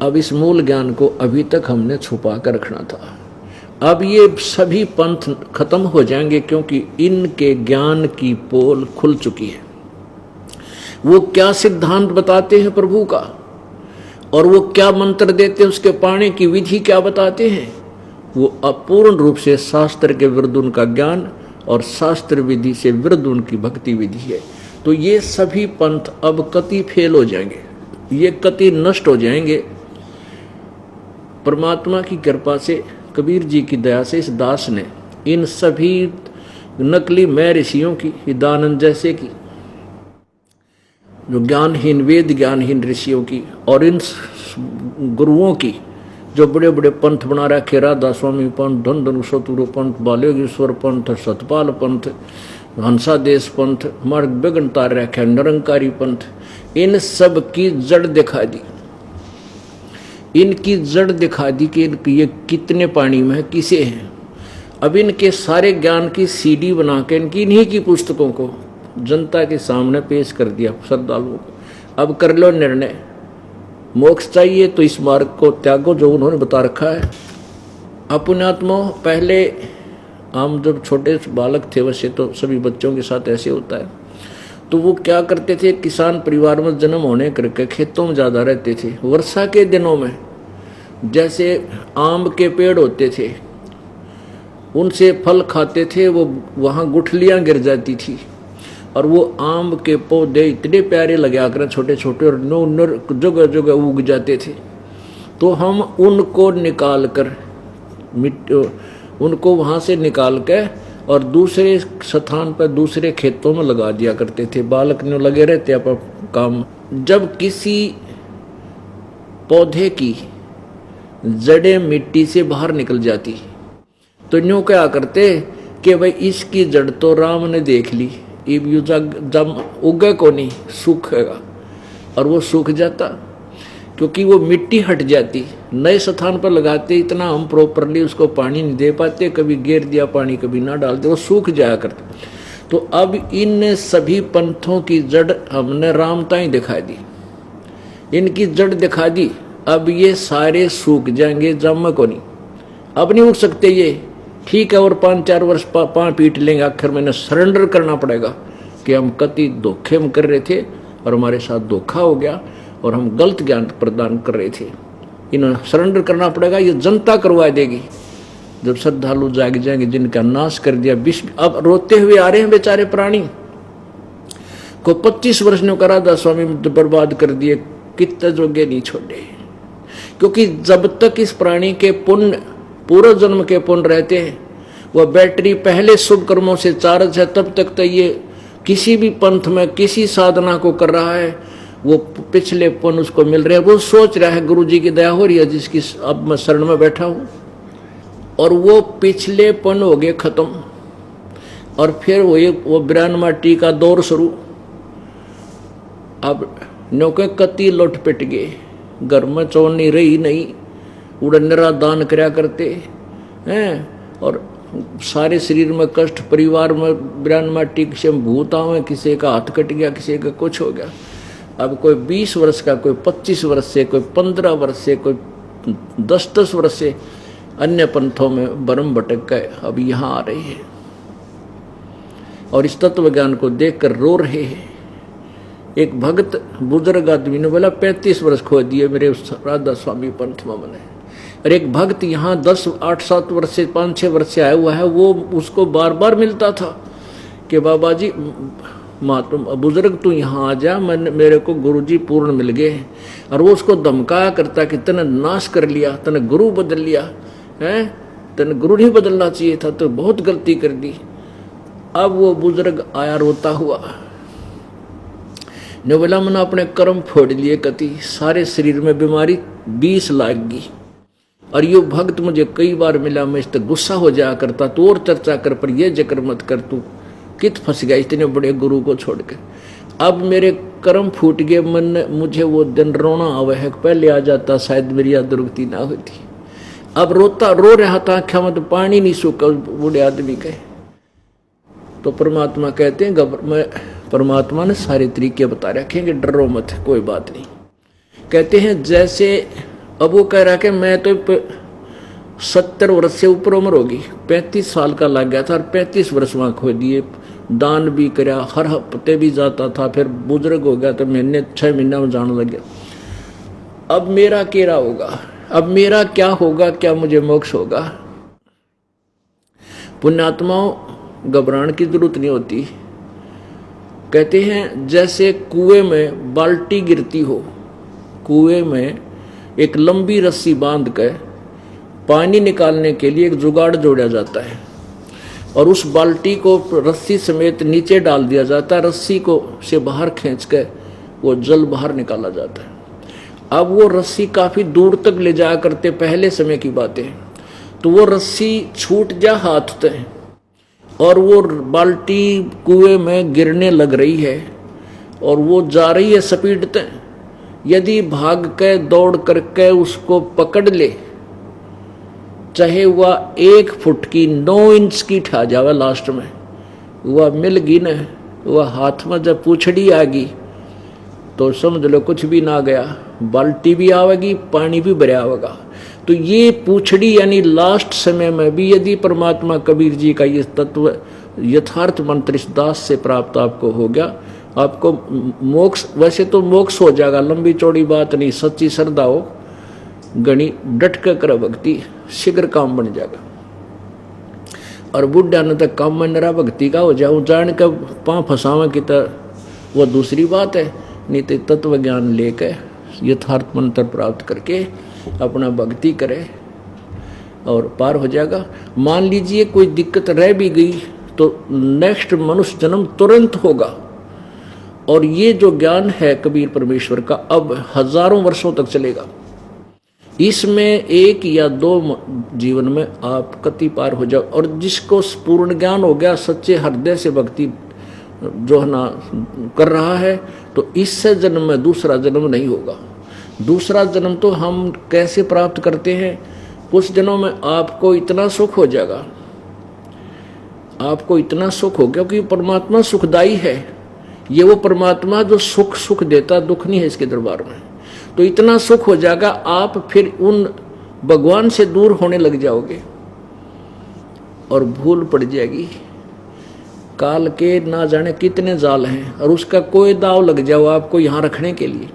अब इस मूल ज्ञान को अभी तक हमने छुपा कर रखना था। अब ये सभी पंथ खत्म हो जाएंगे क्योंकि इनके ज्ञान की पोल खुल चुकी है। वो क्या सिद्धांत बताते हैं प्रभु का और वो क्या मंत्र देते हैं, उसके पाने की विधि क्या बताते हैं, वो अपूर्ण रूप से शास्त्र के विरुद्ध उनका ज्ञान और शास्त्र विधि से विरुद्ध उनकी भक्ति विधि है। तो ये सभी पंथ अब कति फेल हो जाएंगे, ये कति नष्ट हो जाएंगे। परमात्मा की कृपा से, कबीर जी की दया से इस दास ने इन सभी नकली मैं ऋषियों की, हिदानंद जैसे की, जो ज्ञानहीन वेद ज्ञानहीन ऋषियों की, और इन गुरुओं की जो बड़े बड़े पंथ बना रखे, राधा स्वामी पंथ, धन धनु शतुरु पंथ, बालेश्वर पंथ, सतपाल पंथ, हंसादेश पंथ, मार्ग बेगन तार रखे, निरंकारी पंथ, इन सब की जड़ दिखा दी। इनकी जड़ दिखा दी कि ये कितने पानी में है, किसे हैं। अब इनके सारे ज्ञान की सीडी बना के इनकी इन्हीं की पुस्तकों को जनता के सामने पेश कर दिया श्रद्धालुओं को। अब कर लो निर्णय, मोक्ष चाहिए तो इस मार्ग को त्यागो जो उन्होंने बता रखा है। अपुण्यात्मा, पहले हम जब छोटे बालक थे, वैसे तो सभी बच्चों के साथ ऐसे होता है, तो वो क्या करते थे, किसान परिवार में जन्म होने करके खेतों में ज़्यादा रहते थे। वर्षा के दिनों में जैसे आम के पेड़ होते थे, उनसे फल खाते थे, वो वहाँ गुठलियाँ गिर जाती थी और वो आम के पौधे इतने प्यारे लगा कर छोटे छोटे और नर जगह जगह उग जाते थे। तो हम उनको निकाल कर उनको वहाँ से निकाल के और दूसरे स्थान पर दूसरे खेतों में लगा दिया करते थे। बालक ने लगे रहते अपन काम। जब किसी पौधे की जड़ें मिट्टी से बाहर निकल जाती तो यूँ क्या करते कि भाई इसकी जड़ तो राम ने देख ली, जब उगे को नहीं सूखेगा, और वो सूख जाता क्योंकि वो मिट्टी हट जाती। नए स्थान पर लगाते इतना हम प्रॉपरली उसको पानी नहीं दे पाते, कभी गिर दिया पानी कभी ना डालते, वो सूख जाया करता। तो अब इन सभी पंथों की जड़ हमने रामता ही दिखा दी, इनकी जड़ दिखा दी। अब ये सारे सूख जाएंगे, जम को नहीं, अब नहीं उठ सकते ये, ठीक है। और 5-4 वर्ष पाँव पीट लेंगे, आखिर मैंने सरेंडर करना पड़ेगा कि हम कति धोखे में कर रहे थे और हमारे साथ धोखा हो गया और हम गलत ज्ञान प्रदान कर रहे थे। इन्हें सरेंडर करना पड़ेगा, ये जनता करवा देगी। जब श्रद्धालु जाग जाएंगे, जिनका नाश कर दिया विश्व, अब रोते हुए आ रहे हैं बेचारे प्राणी को। 25 वर्ष ने करा था स्वामी बर्बाद कर दिए, कितने जोगे नहीं छोड़े। क्योंकि जब तक इस प्राणी के पुण्य, पूर्व जन्म के पुण्य रहते हैं, वह बैटरी पहले शुभ कर्मों से चार्ज है, तब तक तो ये किसी भी पंथ में किसी साधना को कर रहा है, वो पिछले पुण्य उसको मिल रहे हैं। वो सोच रहा है गुरु जी की दया हो रही है जिसकी अब मैं शरण में बैठा हूँ, और वो पिछले पुण्य हो गए खत्म, और फिर वो 92 का दौर शुरू। अब नौके कति लौट पिट गए, घर में चौनी रही नहीं, उड़नरा दान कराया करते हैं, और सारे शरीर में कष्ट, परिवार में 92 से भूत आवे, किसी का हाथ कट गया, किसी का कुछ हो गया। अब कोई 20 वर्ष का, कोई 25 वर्ष से, कोई 15 वर्ष से, कोई 10-10 वर्ष से अन्य पंथों में बरम भटक गए, अब यहाँ आ रहे हैं और इस तत्व ज्ञान को देखकर रो रहे हैं। एक भक्त बुजुर्ग आदमी ने बोला 35 वर्ष खो दिए मेरे राधा स्वामी पंथ में मैंने। और एक भक्त यहाँ 10-8-7 वर्ष से 5-6 वर्ष से आया हुआ है, वो उसको बार बार मिलता था कि बाबा जी महात्मा बुजुर्ग तू यहाँ आ जा, मेरे को गुरुजी पूर्ण मिल गए हैं। और वो उसको धमकाया करता कि तने नाश कर लिया, तने गुरु बदल लिया है, तने गुरु नहीं बदलना चाहिए था, तो बहुत गलती कर दी। अब वो बुजुर्ग आया रोता हुआ, ने बोला मैंने अपने कर्म फोड़ लिए, कति सारे शरीर में बीमारी 20 लाग गई। और ये भक्त मुझे कई बार मिला, मैं इस पर गुस्सा हो जाया करता, तो और चर्चा कर, पर ये जिक्र मत कर, तू कित फंस गया इतने बड़े गुरु को छोड़ के। अब मेरे कर्म फूट गए, मन मुझे वो दिन रोना आवे है, पहले आ जाता शायद मेरी याद दुर्गति ना होती। अब रो रहा था, आँखों में तो पानी नहीं सूखा बूढ़े आदमी के। तो परमात्मा कहते हैं, परमात्मा ने सारे तरीके बता रखेंगे, डरो मत, कोई बात नहीं। कहते हैं जैसे अब वो कह रहा कि मैं तो 70 वर्ष से ऊपर उम्र होगी, 35 साल का लग गया था और 35 वर्ष वहाँ खो दिए। दान भी कराया, हर हफ्ते भी जाता था, फिर बुजुर्ग हो गया तो महीने 6 महीना में जाने लग गया। अब मेरा क्या होगा, अब मेरा क्या होगा, क्या मुझे मोक्ष होगा? पुण्यात्माओं, घबराने की जरूरत नहीं होती। कहते हैं जैसे कुएं में बाल्टी गिरती हो, कुएं में एक लंबी रस्सी बांध कर पानी निकालने के लिए एक जुगाड़ जोड़ा जाता है और उस बाल्टी को रस्सी समेत नीचे डाल दिया जाता है, रस्सी को से बाहर खींच कर वो जल बाहर निकाला जाता है। अब वो रस्सी काफी दूर तक ले जाया करते, पहले समय की बातें, तो वो रस्सी छूट जा हाथ से और वो बाल्टी कुएं में गिरने लग रही है और वो जा रही है स्पीड से। यदि भाग के दौड़ करके उसको पकड़ ले, चाहे वह 1 फुट की 9 इंच की ठा जावे, लास्ट में वह मिल गई न, वह हाथ में जब पूछड़ी आ गई तो समझ लो कुछ भी ना गया, बाल्टी भी आवेगी, पानी भी भरा आवेगा। तो ये पूछड़ी यानी लास्ट समय में भी यदि परमात्मा कबीर जी का ये तत्व यथार्थ मंत्र इस दास से प्राप्त आपको हो गया, आपको मोक्ष, वैसे तो मोक्ष हो जाएगा, लंबी चौड़ी बात नहीं, सच्ची श्रद्धा हो, गणी डट कर कर भक्ति, शीघ्र काम बन जाएगा। और बुढ़ा ने तक काम में नरा भक्ति का हो जाऊं, जान कर पाँव फंसावे की तो वो दूसरी बात है, नहीं तो तत्व ज्ञान लेकर यथार्थ मंत्र प्राप्त करके अपना भक्ति करे और पार हो जाएगा। मान लीजिए कोई दिक्कत रह भी गई तो नेक्स्ट मनुष्य जन्म तुरंत होगा। और ये जो ज्ञान है कबीर परमेश्वर का अब हजारों वर्षों तक चलेगा। इसमें 1 या 2 जीवन में आप कति पार हो जाओ। और जिसको पूर्ण ज्ञान हो गया, सच्चे हृदय से भक्ति जो है ना कर रहा है, तो इससे जन्म में दूसरा जन्म नहीं होगा। दूसरा जन्म तो हम कैसे प्राप्त करते हैं, कुछ दिनों में आपको इतना सुख हो जाएगा, आपको इतना सुख हो गया कि परमात्मा सुखदाई है। ये वो परमात्मा जो सुख देता, दुख नहीं है इसके दरबार में। तो इतना सुख हो जाएगा, आप फिर उन भगवान से दूर होने लग जाओगे और भूल पड़ जाएगी। काल के ना जाने कितने जाल हैं और उसका कोई दाव लग जाओ आपको यहाँ रखने के लिए,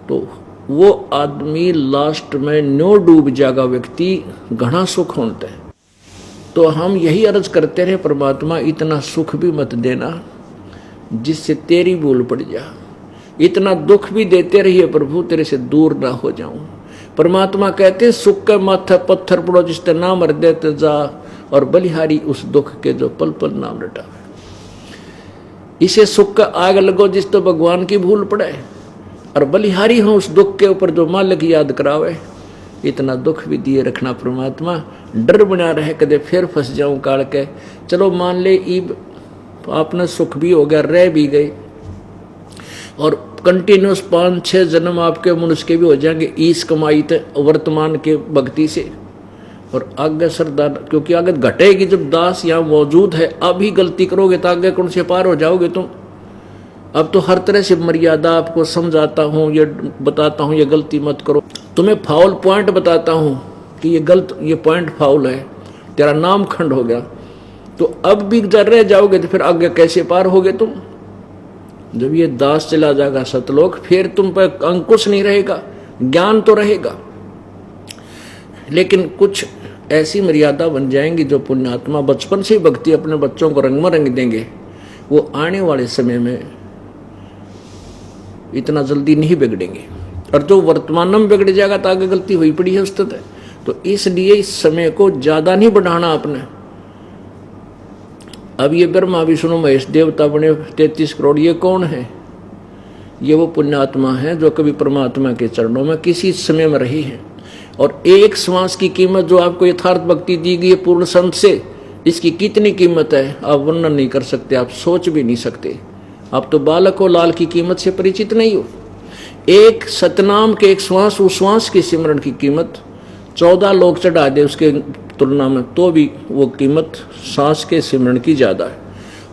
तो वो आदमी लास्ट में न्यो डूब जाएगा, व्यक्ति घना सुख होता है। तो हम यही अर्ज करते रहे, परमात्मा इतना सुख भी मत देना जिससे तेरी भूल पड़ जा, इतना दुख भी देते रहिए प्रभु तेरे से दूर ना हो जाऊं। परमात्मा कहते सुख के माथे पत्थर पड़ो जिसते नाम हृदय ते जा, और बलिहारी उस दुख के जो पल पल नाम रटावे। इसे सुख का आग लगो जिस तो भगवान की भूल पड़े, और बलिहारी हो उस दुख के ऊपर जो मालिक याद करावे। इतना दुख भी दिए रखना परमात्मा, डर बना रहे कदे फिर फंस जाऊं काल के। चलो मान ले ईब आपने सुख भी हो गया, रह भी गए, और कंटिन्यूस 5-6 जन्म आपके मनुष्य के भी हो जाएंगे इस कमाई ते वर्तमान के भक्ति से। और आगे श्रद्धा, क्योंकि आगे घटेगी जब दास यहाँ मौजूद है। अभी गलती करोगे तो आगे कौन से पार हो जाओगे तुम। अब तो हर तरह से मर्यादा आपको समझाता हूँ, ये बताता हूँ ये गलती मत करो, तुम्हें फाउल पॉइंट बताता हूँ कि ये गलत, ये पॉइंट फाउल है, तेरा नाम खंड हो गया। तो अब भी जर रह जाओगे तो फिर आगे कैसे पार होगे तुम। जब ये दास चला जाएगा सतलोक, फिर तुम पर अंकुश नहीं रहेगा, ज्ञान तो रहेगा, लेकिन कुछ ऐसी मर्यादा बन जाएंगी जो पुण्यात्मा बचपन से भक्ति अपने बच्चों को रंग में रंग देंगे, वो आने वाले समय में इतना जल्दी नहीं बिगड़ेंगे। और जो वर्तमान में बिगड़ जाएगा तो आगे गलती हुई पड़ी है उस तक। तो इसलिए इस समय को ज्यादा नहीं बढ़ाना आपने। अब ये ब्रह्मा विष्णु महेश देवता बने 33 करोड़, ये कौन है? ये वो पुण्यात्मा है जो कभी परमात्मा के चरणों में किसी समय में रही है। और एक श्वास की कीमत जो आपको यथार्थ भक्ति दी गई है पूर्ण संत से, इसकी कितनी कीमत है आप वर्णन नहीं कर सकते, आप सोच भी नहीं सकते। आप तो बालक हो, लाल की कीमत से परिचित नहीं हो। एक सतनाम के एक श्वास, उस श्वास की सिमरण की कीमत 14 लोग चढ़ा दे उसके तुलना में, तो भी वो कीमत सांस के सिमरण की ज्यादा है।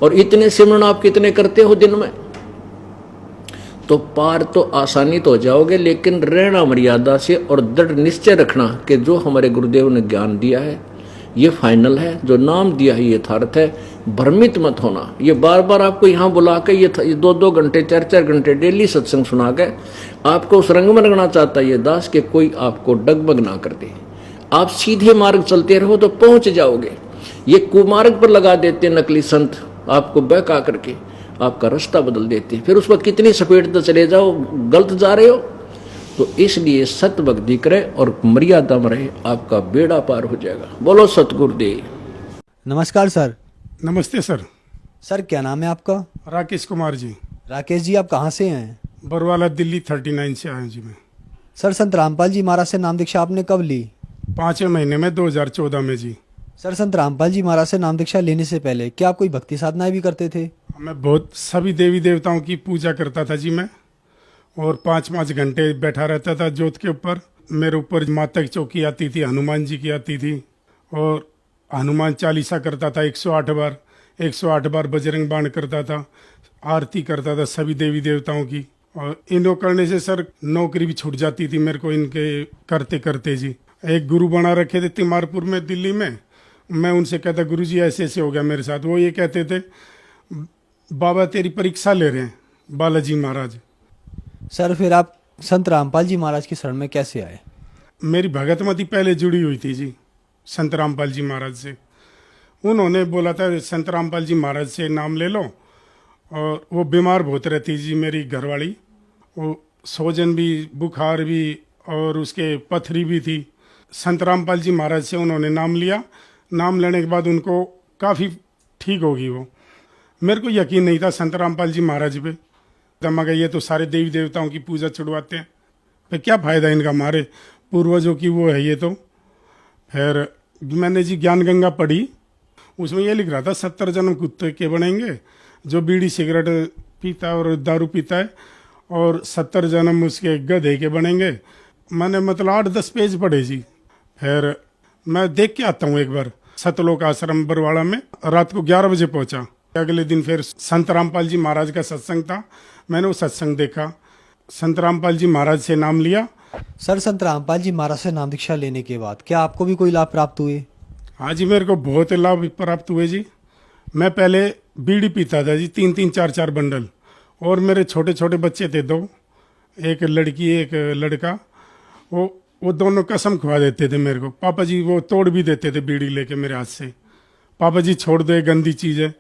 और इतने सिमरण आप कितने करते हो दिन में? तो पार तो आसानी तो हो जाओगे, लेकिन रहना मर्यादा से और दृढ़ निश्चय रखना कि जो हमारे गुरुदेव ने ज्ञान दिया है ये फाइनल है, जो नाम दिया है ये यथार्थ है। भ्रमित मत होना। ये बार बार आपको यहाँ बुला के ये 2-2 घंटे 4-4 घंटे डेली सत्संग सुना के आपको उस रंग में रंगना चाहता है ये दास कि कोई आपको डगमग ना कर दे। आप सीधे मार्ग चलते रहो तो पहुंच जाओगे। ये कुमार्ग पर लगा देते नकली संत, आपको बहका करके आपका रास्ता बदल देते हैं। फिर उस पर कितनी सपेट तो चले जाओ, गलत जा रहे हो। तो इसलिए सत्य भक्ति करे और मर्यादा में रहे, आपका बेड़ा पार हो जाएगा। बोलो सतगुरुदेव। नमस्कार सर। नमस्ते सर। सर क्या नाम है आपका? राकेश कुमार जी। राकेश जी, आप कहाँ से हैं? बरवाला दिल्ली 39 से आया जी मैं। सर संत रामपाल जी महाराज से नाम दीक्षा आपने कब ली? 5वें महीने में 2014 में जी। सर संत रामपाल जी महाराज से नाम दीक्षा लेने से पहले क्या आप कोई भक्ति साधनाएं भी करते थे? मैं बहुत सभी देवी देवताओं की पूजा करता था जी मैं, और 5-5 घंटे बैठा रहता था जोत के ऊपर। मेरे ऊपर माता की चौकी आती थी, हनुमान जी की आती थी, और हनुमान चालीसा करता था 108 बार। 108 बार बजरंग बाण करता था, आरती करता था सभी देवी देवताओं की। और इनको करने से सर नौकरी भी छूट जाती थी मेरे को इनके करते करते जी। एक गुरु बना रखे थे तिमारपुर में दिल्ली में। मैं उनसे कहता गुरुजी ऐसे ऐसे हो गया मेरे साथ। वो ये कहते थे बाबा तेरी परीक्षा ले रहे हैं बालाजी महाराज। सर फिर आप संत रामपाल जी महाराज की शरण में कैसे आए? मेरी भगतमती पहले जुड़ी हुई थी जी संत रामपाल जी महाराज से। उन्होंने बोला था संत रामपाल जी महाराज से नाम ले लो। और वो बीमार बहुत रहती जी मेरी घरवाली, वो सोजन भी, बुखार भी, और उसके पथरी भी थी। संत रामपाल जी महाराज से उन्होंने नाम लिया। नाम लेने के बाद उनको काफ़ी ठीक होगी वो। मेरे को यकीन नहीं था संत रामपाल जी महाराज पे। मगर ये तो सारे देवी देवताओं की पूजा छुड़वाते हैं, फिर क्या फ़ायदा इनका, हमारे पूर्वजों की वो है ये तो। फिर मैंने जी ज्ञान गंगा पढ़ी, उसमें ये लिख रहा था 70 जन्म कुत्ते के बनेंगे जो बीड़ी सिगरेट पीता है और दारू पीता है, और 70 जन्म उसके गधे के बनेंगे। मैंने मतलब 8-10 पेज पढ़े जी। फिर मैं देख के आता हूँ एक बार सतलोक आश्रम बरवाड़ा में, रात को 11 बजे पहुंचा। अगले दिन फिर संत रामपाल जी महाराज का सत्संग था, मैंने वो सत्संग देखा, संत रामपाल जी महाराज से नाम लिया। सर संत रामपाल जी महाराज से नाम दीक्षा लेने के बाद क्या आपको भी कोई लाभ प्राप्त हुए? हाँ जी, मेरे को बहुत लाभ प्राप्त हुए जी। मैं पहले बीड़ी पीता था जी 3-3 4-4 बंडल, और मेरे छोटे छोटे बच्चे थे 2, एक लड़की एक लड़का। वो दोनों कसम खुआ देते थे मेरे को, पापा जी वो तोड़ भी देते थे बीड़ी लेके मेरे हाथ से, पापा जी छोड़ दो ये गंदी चीज़ है।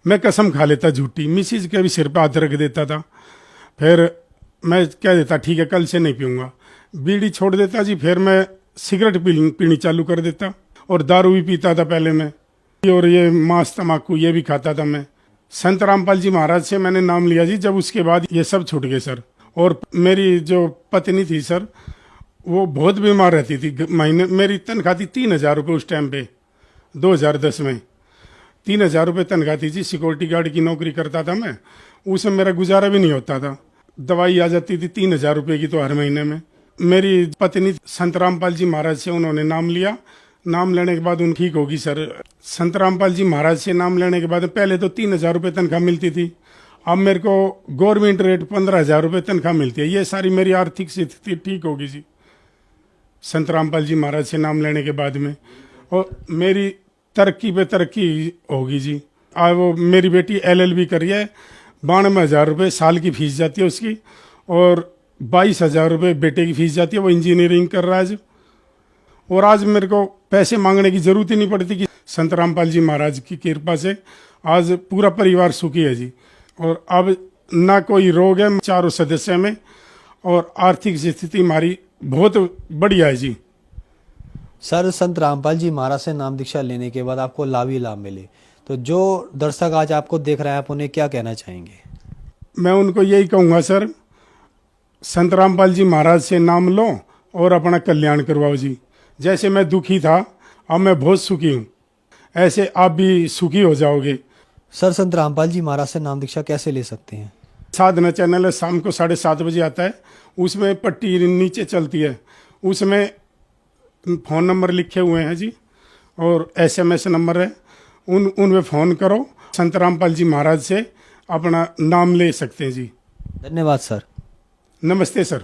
मैं कसम खा लेता झूठी, मिसिज के भी सिर पे हाथ रख देता था। फिर मैं कह देता ठीक है कल से नहीं पीऊँगा, बीड़ी छोड़ देता जी। फिर मैं सिगरेट पीनी चालू कर देता, और दारू भी पीता था पहले मैं, और ये मांस तम्बाकू ये भी खाता था मैं। संत रामपाल जी महाराज से मैंने नाम लिया जी, जब उसके बाद ये सब छूट गए सर। और मेरी जो पत्नी थी सर, वो बहुत बीमार रहती थी। महीने मेरी तनख्वाह थी 3,000 रुपये उस टाइम पे, 2010 में 3,000 रुपये तनख्वाह थी जी। सिक्योरिटी गार्ड की नौकरी करता था मैं, उसमें मेरा गुजारा भी नहीं होता था। दवाई आ जाती थी 3,000 रुपये की तो हर महीने में। मेरी पत्नी संत रामपाल जी महाराज से उन्होंने नाम लिया। नाम लेने के बाद उन ठीक होगी सर। संत रामपाल जी महाराज से नाम लेने के बाद पहले तो 3,000 रुपये तनख्वाह मिलती थी, अब मेरे को गवर्नमेंट रेट 15,000 रुपये तनख्वाह मिलती है। ये सारी मेरी आर्थिक स्थिति ठीक होगी जी संत रामपाल जी महाराज से नाम लेने के बाद में, और मेरी तरक्की पे तरक्की होगी जी। आज वो मेरी बेटी LLB कर रही है, 92,000 रुपये साल की फीस जाती है उसकी, और 22,000 रुपये बेटे की फीस जाती है, वो इंजीनियरिंग कर रहा है आज। और आज मेरे को पैसे मांगने की ज़रूरत ही नहीं पड़ती कि संत रामपाल जी महाराज की कृपा से आज पूरा परिवार सुखी है जी। और अब ना कोई रोग है चारों सदस्य में, और आर्थिक स्थिति हमारी बहुत बढ़िया है जी। सर संत रामपाल जी महाराज से नाम दीक्षा लेने के बाद आपको लाभ ही लाभ मिले, तो जो दर्शक आज आपको देख रहे हैं आप उन्हें क्या कहना चाहेंगे? मैं उनको यही कहूँगा सर, संत रामपाल जी महाराज से नाम लो और अपना कल्याण करवाओ जी। जैसे मैं दुखी था, अब मैं बहुत सुखी हूँ, ऐसे आप भी सुखी हो जाओगे। सर संत रामपाल जी महाराज से नाम दीक्षा कैसे ले सकते हैं? साधना चैनल है, शाम को 7:30 बजे आता है, उसमें पट्टी नीचे चलती है, उसमें फ़ोन नंबर लिखे हुए हैं जी, और SMS नंबर है, उनमें फ़ोन करो, संत रामपाल जी महाराज से अपना नाम ले सकते हैं जी। धन्यवाद सर। नमस्ते सर।